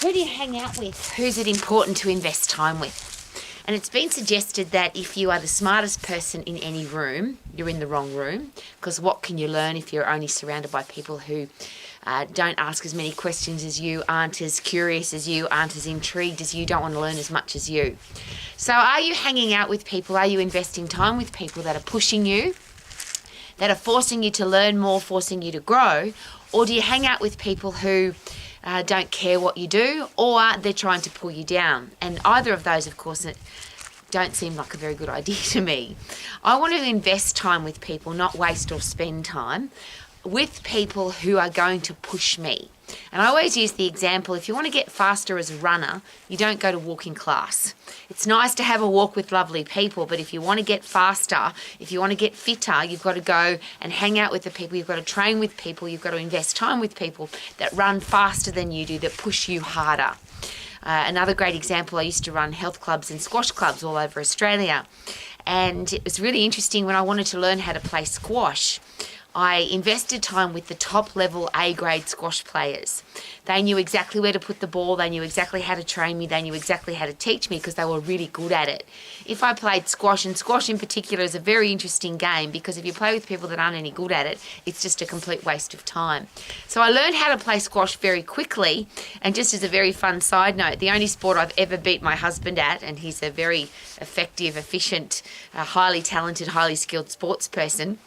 Who do you hang out with? Who's it important to invest time with? And it's been suggested that if you are the smartest person in any room, you're in the wrong room, because what can you learn if you're only surrounded by people who don't ask as many questions as you, aren't as curious as you, aren't as intrigued as you, don't want to learn as much as you. So are you hanging out with people, are you investing time with people that are pushing you, that are forcing you to learn more, forcing you to grow, or do you hang out with people who don't care what you do, or they're trying to pull you down? And either of those, of course, don't seem like a very good idea to me. I want to invest time with people, not waste or spend time with people who are going to push me. And I always use the example, if you want to get faster as a runner, you don't go to walking class. It's nice to have a walk with lovely people, but if you want to get faster, if you want to get fitter, you've got to go and hang out with the people, you've got to train with people, you've got to invest time with people that run faster than you do, that push you harder. Another great example, I used to run health clubs and squash clubs all over Australia. And it was really interesting when I wanted to learn how to play squash. I invested time with the top level A-grade squash players. They knew exactly where to put the ball, they knew exactly how to train me, they knew exactly how to teach me because they were really good at it. If I played squash, and squash in particular is a very interesting game because if you play with people that aren't any good at it, it's just a complete waste of time. So I learned how to play squash very quickly, and just as a very fun side note, the only sport I've ever beat my husband at, and he's a very effective, efficient, highly talented, highly skilled sports person,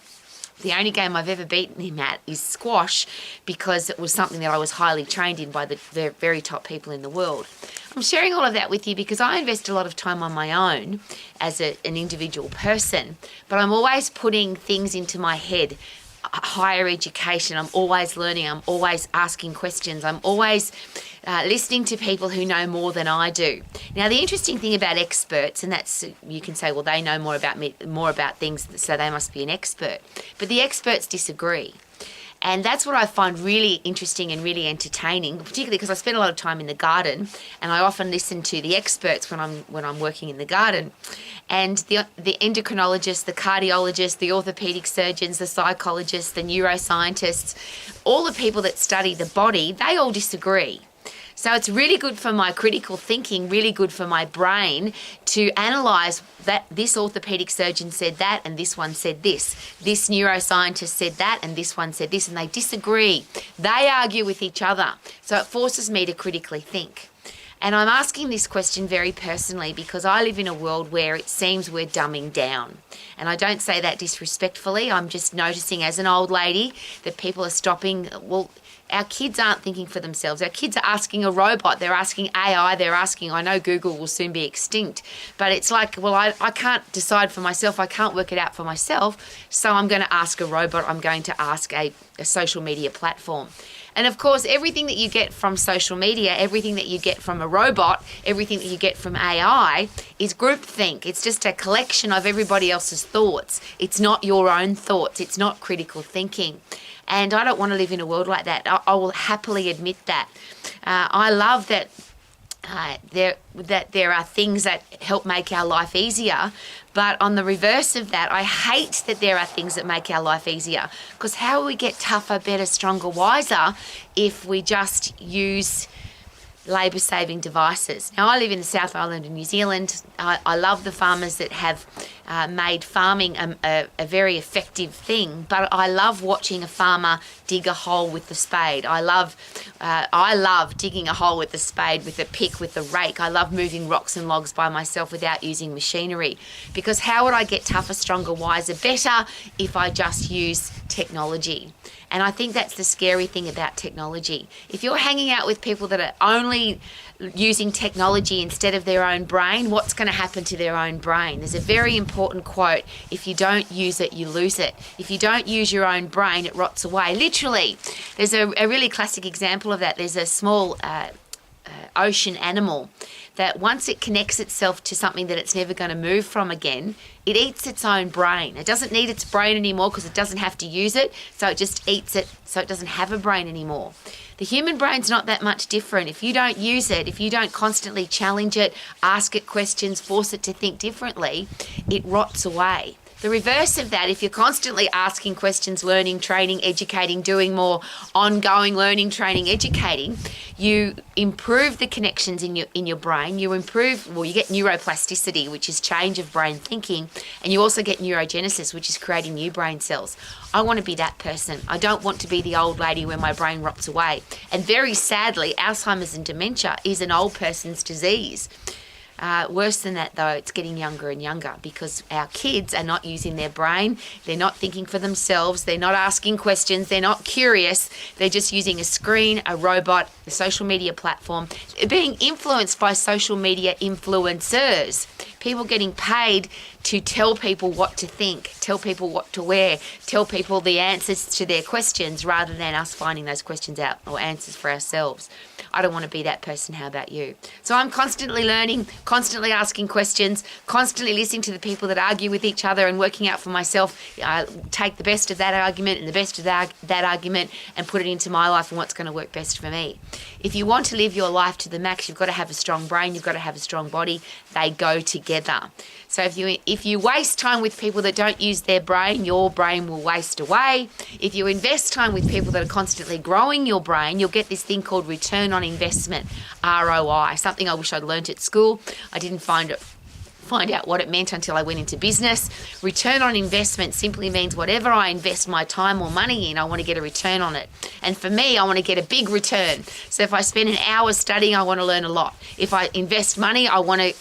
the only game I've ever beaten him at is squash because it was something that I was highly trained in by the very top people in the world. I'm sharing all of that with you because I invest a lot of time on my own as an individual person, but I'm always putting things into my head. Higher education, I'm always learning, I'm always asking questions, I'm always listening to people who know more than I do. Now, the interesting thing about experts, and that's, you can say, well, they know more about me, more about things, so they must be an expert. But the experts disagree. And that's what I find really interesting and really entertaining, particularly because I spend a lot of time in the garden and I often listen to the experts when I'm working in the garden. And the endocrinologists, the cardiologists, the orthopedic surgeons, the psychologists, the neuroscientists, all the people that study the body, they all disagree. So it's really good for my critical thinking, really good for my brain to analyse that this orthopaedic surgeon said that and this one said this. This neuroscientist said that and this one said this, and they disagree. They argue with each other. So it forces me to critically think. And I'm asking this question very personally because I live in a world where it seems we're dumbing down. And I don't say that disrespectfully. I'm just noticing as an old lady that people are stopping. Well, our kids aren't thinking for themselves. Our kids are asking a robot. They're asking AI. They're asking, I know Google will soon be extinct. But it's like, well, I can't decide for myself. I can't work it out for myself. So I'm going to ask a robot. I'm going to ask a social media platform. And of course, everything that you get from social media, everything that you get from a robot, everything that you get from AI is groupthink. It's just a collection of everybody else's thoughts. It's not your own thoughts. It's not critical thinking. And I don't want to live in a world like that. I will happily admit that. I love that there are things that help make our life easier, but on the reverse of that, I hate that there are things that make our life easier, because how will we get tougher, better, stronger, wiser if we just use labour-saving devices? Now, I live in the South Island of New Zealand. I love the farmers that have made farming a very effective thing, but I love watching a farmer dig a hole with the spade. I love digging a hole with the spade, with the pick, with the rake. I love moving rocks and logs by myself without using machinery, because how would I get tougher, stronger, wiser, better if I just use technology? And I think that's the scary thing about technology. If you're hanging out with people that are only using technology instead of their own brain, what's going to happen to their own brain? There's a very important quote: if you don't use it, you lose it. If you don't use your own brain, it rots away. Literally. There's a really classic example of that. There's a small ocean animal that once it connects itself to something that it's never going to move from again, it eats its own brain. It doesn't need its brain anymore because it doesn't have to use it, so it just eats it, so it doesn't have a brain anymore. The human brain's not that much different. If you don't use it, if you don't constantly challenge it, ask it questions, force it to think differently, it rots away. The reverse of that, if you're constantly asking questions, learning, training, educating, doing more ongoing learning, training, educating, you improve the connections in your brain. You get neuroplasticity, which is change of brain thinking, and you also get neurogenesis, which is creating new brain cells. I want to be that person. I don't want to be the old lady where my brain rots away. And very sadly, Alzheimer's and dementia is an old person's disease. Worse than that, though, it's getting younger and younger because our kids are not using their brain. They're not thinking for themselves. They're not asking questions. They're not curious. They're just using a screen, a robot, the social media platform. They're being influenced by social media influencers. People getting paid to tell people what to think, tell people what to wear, tell people the answers to their questions rather than us finding those questions out or answers for ourselves. I don't want to be that person. How about you? So I'm constantly learning, constantly asking questions, constantly listening to the people that argue with each other and working out for myself. I take the best of that argument and the best of that argument and put it into my life and what's going to work best for me. If you want to live your life to the max, you've got to have a strong brain, you've got to have a strong body. They go together. So if you waste time with people that don't use their brain, your brain will waste away. If you invest time with people that are constantly growing your brain, you'll get this thing called return on investment, ROI, something I wish I'd learnt at school. I didn't find out what it meant until I went into business. Return on investment simply means whatever I invest my time or money in, I want to get a return on it. And for me, I want to get a big return. So if I spend an hour studying, I want to learn a lot. If I invest money, I want to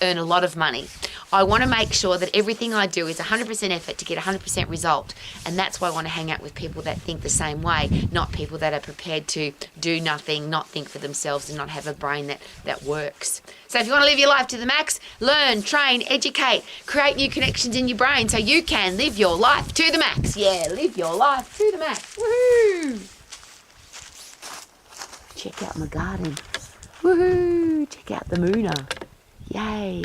earn a lot of money. I want to make sure that everything I do is 100% effort to get 100% result. And that's why I want to hang out with people that think the same way, not people that are prepared to do nothing, not think for themselves and not have a brain that works. So if you want to live your life to the max, learn, train, educate, create new connections in your brain so you can live your life to the max. Yeah, live your life to the max. Woohoo! Check out my garden. Woohoo! Check out the Mooner. Yay!